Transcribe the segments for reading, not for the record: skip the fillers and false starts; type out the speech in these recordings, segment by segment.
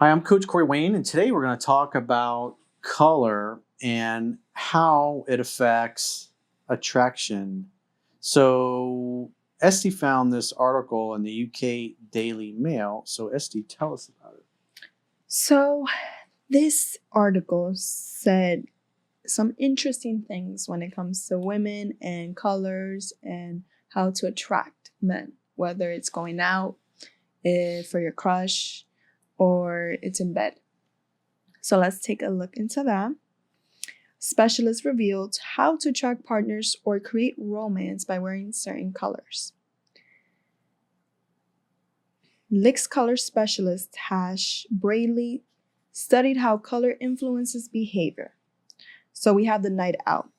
Hi, I'm Coach Corey Wayne, and today we're going to talk about color and how it affects attraction. So, Esty found this article in the UK Daily Mail. So, Esty, tell us about it. So, this article said some interesting things when it comes to women and colors and how to attract men, whether it's going out for your crush or it's in bed. So let's take a look into that. Specialists revealed how to attract partners or create romance by wearing certain colors. Lick's color specialist Tash Brayley studied how color influences behavior. So we have the night out.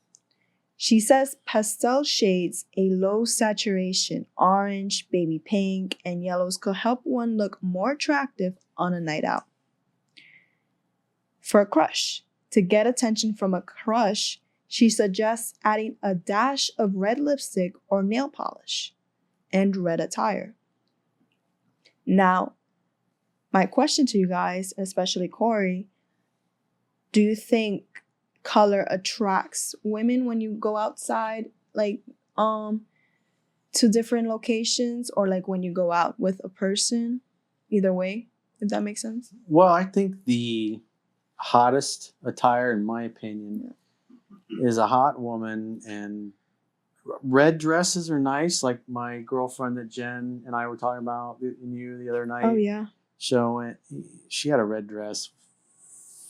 She says pastel shades, a low saturation, orange, baby pink, and yellows could help one look more attractive on a night out. For a crush, to get attention from a crush, she suggests adding a dash of red lipstick or nail polish and red attire. Now, my question to you guys, especially Corey, do you think color attracts women when you go outside, like to different locations, or like when you go out with a person? Either way, if that makes sense. Well, I think the hottest attire, in my opinion, is a hot woman, and red dresses are nice. Like my girlfriend that Jen and I were talking about and you the other night. Oh yeah. Showing, she had a red dress.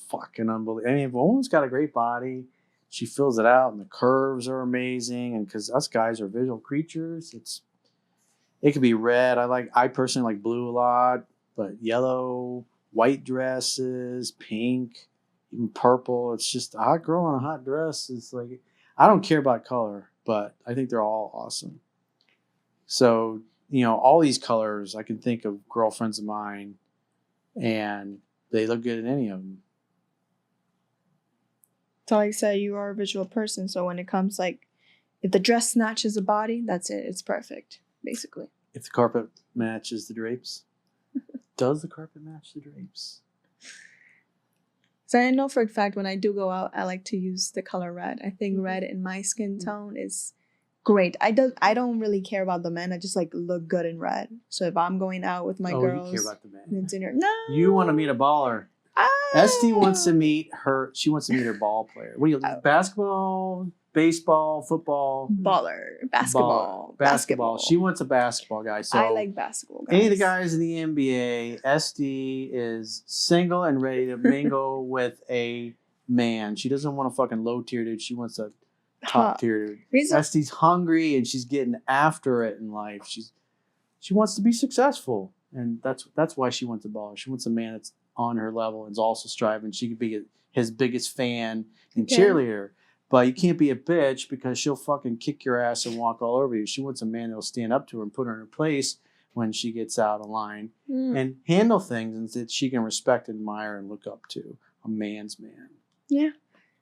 Fucking unbelievable. I mean, if a woman's got a great body, she fills it out, and the curves are amazing. And because us guys are visual creatures, it could be red. I personally like blue a lot, but yellow, white dresses, pink, even purple. It's just a hot girl in a hot dress. It's like, I don't care about color, but I think they're all awesome. So, all these colors, I can think of girlfriends of mine, and they look good in any of them. So like I said, you are a visual person. So when it comes if the dress snatches a body, that's it. It's perfect, basically. If the carpet matches the drapes. Does the carpet match the drapes? So I know for a fact when I do go out, I like to use the color red. I think red in my skin tone is great. I don't really care about the men. I just look good in red. So if I'm going out with my girls, you care about the men. And dinner, no. You want to meet a baller. Esty wants to meet her. She wants to meet her ball player. What do you basketball, baseball, football? Baller, basketball, basketball. She wants a basketball guy. So I like basketball guys. Any of the guys in the NBA, Esty is single and ready to mingle with a man. She doesn't want a fucking low tier dude. She wants a top tier dude. Esty's hungry and she's getting after it in life. She wants to be successful, and that's why she wants a baller. She wants a man that's on her level and is also striving. She could be his biggest fan and cheerleader. But you can't be a bitch because she'll fucking kick your ass and walk all over you. She wants a man that'll stand up to her and put her in her place when she gets out of line and handle things and that she can respect, admire, and look up to. A man's man. Yeah.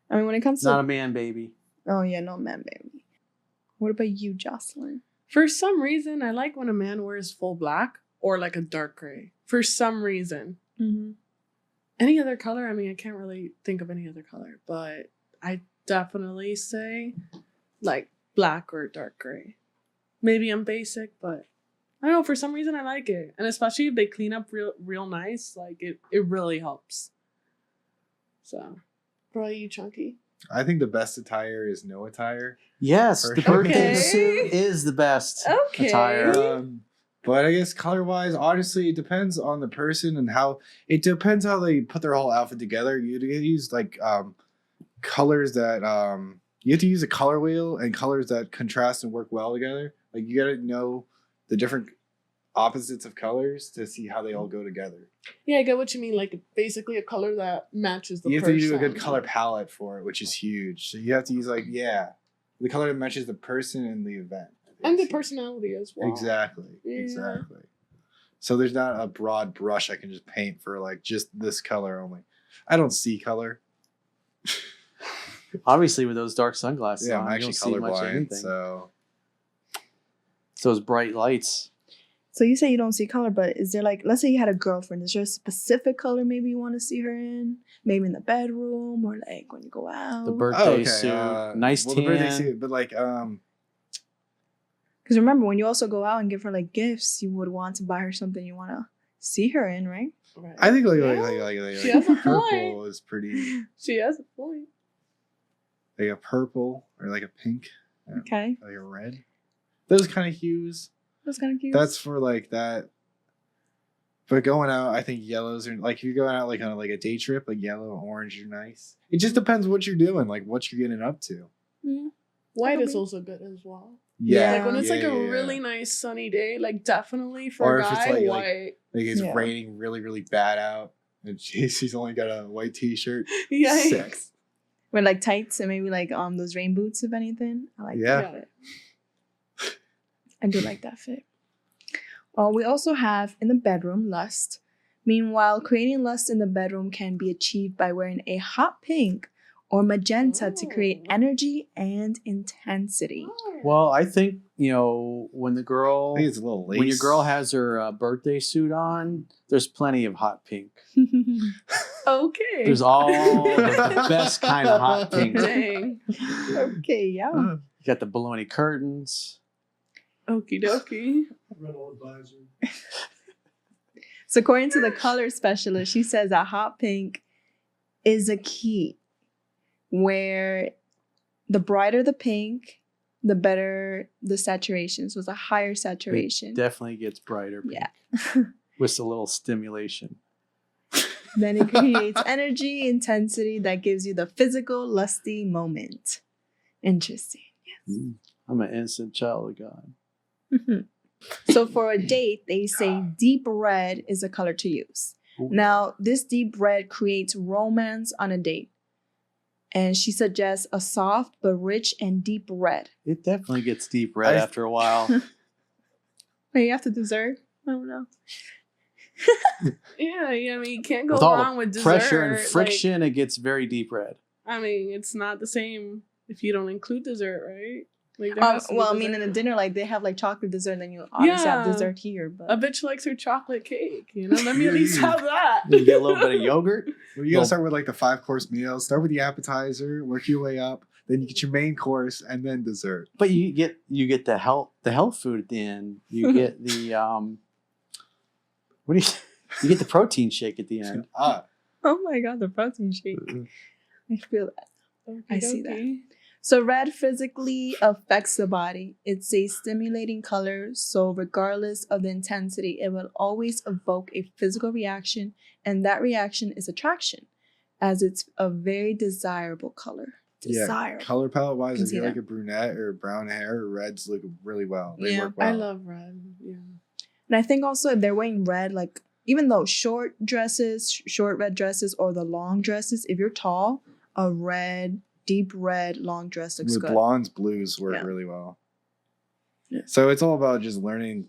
I mean, when it comes to... Not a man baby. Oh, yeah, no man baby. What about you, Jocelyne? For some reason, I like when a man wears full black or like a dark gray. For some reason. Mm-hmm. Any other color? I mean, I can't really think of any other color, but I definitely say like black or dark gray. Maybe I'm basic, but I don't know, for some reason I like it. And especially if they clean up real nice, it really helps. So, what about you, Chunky? I think the best attire is no attire. Yes, the birthday suit is the best attire. But I guess color-wise, honestly, it depends on the person and it depends how they put their whole outfit together. You use colors that you have to use a color wheel and colors that contrast and work well together. You got to know the different opposites of colors to see how they all go together. Yeah, I get what you mean. Basically a color that matches the person. You have to do a good color palette for it, which is huge. So you have to use the color that matches the person and the event. And the personality as well. Exactly. Yeah. Exactly. So there's not a broad brush I can just paint for just this color only. I don't see color. Obviously, with those dark sunglasses I'm on, actually colorblind, so those bright lights. So you say you don't see color, but is there like, let's say you had a girlfriend, is there a specific color maybe you want to see her in? Maybe in the bedroom or like when you go out? The birthday suit, nice tan. The birthday suit, but like Because remember, when you also go out and give her like gifts, you would want to buy her something you want to see her in, right? Right. I think like She has a purple point. is pretty. She has a point. Like a purple or like a pink. Yeah. Okay. Like a red. Those kind of hues. That's kind of cute. That's for like that. But going out, I think yellows are like if you're going out like on like a day trip, like yellow and orange are nice. It just depends what you're doing, like what you're getting up to. Mm. White is also good as well. Yeah. Like when it's like a yeah. really nice sunny day, like definitely for Or a if it's guy, like- white. Like it's Yeah. raining really, really bad out, and she's only got a white t-shirt. Yikes. Sick. With like tights and maybe like those rain boots, if anything. I like Yeah. that fit. I do like that fit. Well, we also have in the bedroom lust. Meanwhile, creating lust in the bedroom can be achieved by wearing a hot pink or magenta to create Ooh. energy and intensity. Well, I think, when the girl, I think it's a little lace. when your girl has her birthday suit on, there's plenty of hot pink. Okay. There's all the best kind of hot pink. You Dang. Okay, yeah. got the baloney curtains. Okie dokie. Rental advisor. So according to the color specialist, she says that hot pink is a key where the brighter the pink, the better the saturation. So it's a higher saturation. It definitely gets brighter pink. Yeah. With a little stimulation. Then it creates energy, intensity that gives you the physical, lusty moment. Interesting. Yes. I'm an innocent child of God. Mhm. So for a date, they say deep red is a color to use. Ooh. Now, this deep red creates romance on a date. And she suggests a soft but rich and deep red. It definitely gets deep red after a while. Wait, after dessert? I don't know. Yeah, I mean, you can't go With all wrong the with dessert. pressure and friction, it gets very deep red. I mean, it's not the same if you don't include dessert, right? Like, there has to be Well, I mean, in dessert. a dinner, like they have like chocolate dessert, and then you obviously have Yeah. dessert here. But A bitch likes her chocolate cake, Let me at least have that. You get a little bit of yogurt. Well, you gotta start with like the 5-course meal. Start with the appetizer, work your way up. Then you get your main course and then dessert. But you get the health food at the end. You get the you get the protein shake at the end. Ah, oh my god, the protein shake! I feel that. I see that. Okey-dokey. So red physically affects the body. It's a stimulating color, so regardless of the intensity, it will always evoke a physical reaction, and that reaction is attraction, as it's a very desirable color. Desirable. color palette wise, Can if see you're that. like a brunette or brown hair, reds look really well. They Yeah, work well. I love red. Yeah. And I think also if they're wearing red, like even though short red dresses, or the long dresses, if you're tall, a red, deep red long dress looks with good. blondes, blues work Yeah. really well. Yeah. So it's all about just learning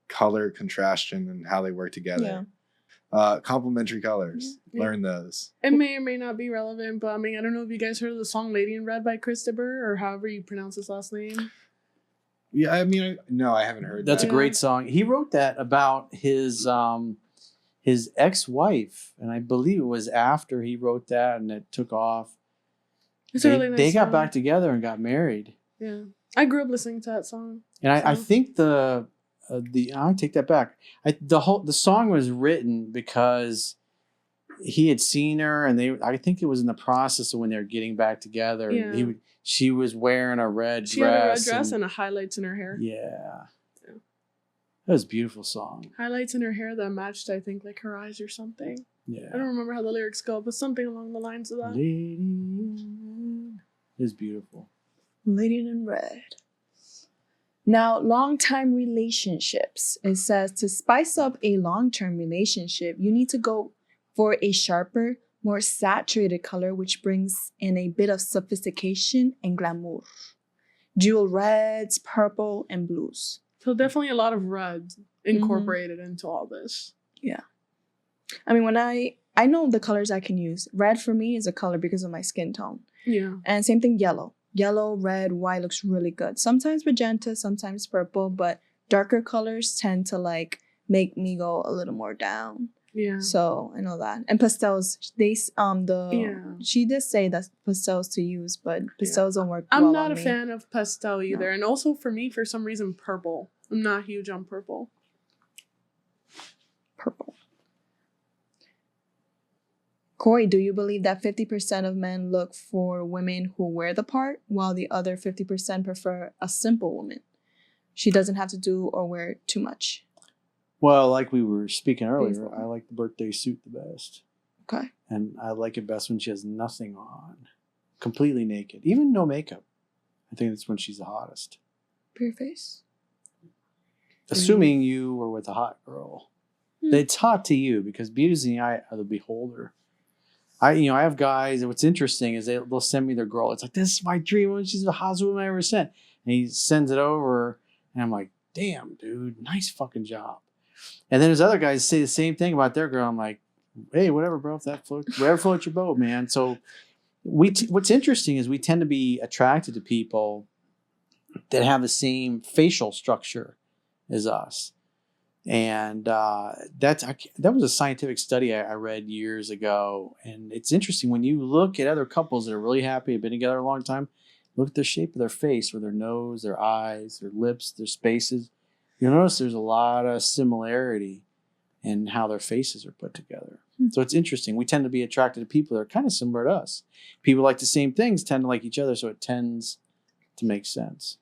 color contrastion and how they work together. Complementary colors, Yeah. learn those. It may or may not be relevant, but I mean, I don't know if you guys heard of the song Lady in Red by Christopher, or however you pronounce his last name. Yeah, I mean, no, I haven't heard. That's that. a great song. He wrote that about his ex-wife, and I believe it was after he wrote that, and it took off. It's a really nice They got song. back together and got married. Yeah. I grew up listening to that song. And I So- think I take that back. The song was written because he had seen her, and I think it was in the process of when they were getting back together. Yeah. And she was wearing a red She dress. had a red dress and highlights in her hair. Yeah. Yeah. That was a beautiful song. Highlights in her hair that matched, I think, like her eyes or something. Yeah. I don't remember how the lyrics go, but something along the lines of that. Lady in Red. It was beautiful. Lady in red. Now, long-time relationships. It says to spice up a long-term relationship, you need to go for a sharper, more saturated color, which brings in a bit of sophistication and glamour. Jewel reds, purple, and blues. So definitely a lot of red incorporated into all this. I mean, when I know the colors I can use. Red for me is a color because of my skin tone. Yeah. And same thing, yellow. Yellow, red, white looks really good. Sometimes magenta, sometimes purple, but darker colors tend to like make me go a little more down. Yeah. So I know that. And pastels, she did say that pastels to use, but pastels don't work. I'm well not on a me. fan of pastel either, and also for me, for some reason, purple. I'm not huge on purple. Purple. Corey, do you believe that 50% of men look for women who wear the part, while the other 50% prefer a simple woman? She doesn't have to do or wear too much. Well, like we were speaking earlier, I like the birthday suit the best. Okay. And I like it best when she has nothing on. Completely naked. Even no makeup. I think that's when she's the hottest. Bare face. Assuming you were with a hot girl. It's hot to you because beauty's in the eye of the beholder. I have guys, and what's interesting is they'll send me their girl. It's like, this is my dream woman. She's the hottest woman I ever sent. And he sends it over, and I'm like, damn, dude, nice fucking job. And then there's other guys say the same thing about their girl. I'm like, hey, whatever, bro. If that floats, whatever floats your boat, man. So what's interesting is we tend to be attracted to people that have the same facial structure as us. And that was a scientific study I read years ago. And it's interesting when you look at other couples that are really happy, have been together a long time, look at the shape of their face or their nose, their eyes, their lips, their spaces. You'll notice there's a lot of similarity in how their faces are put together. So it's interesting. We tend to be attracted to people that are kind of similar to us. People like the same things tend to like each other, so it tends to make sense.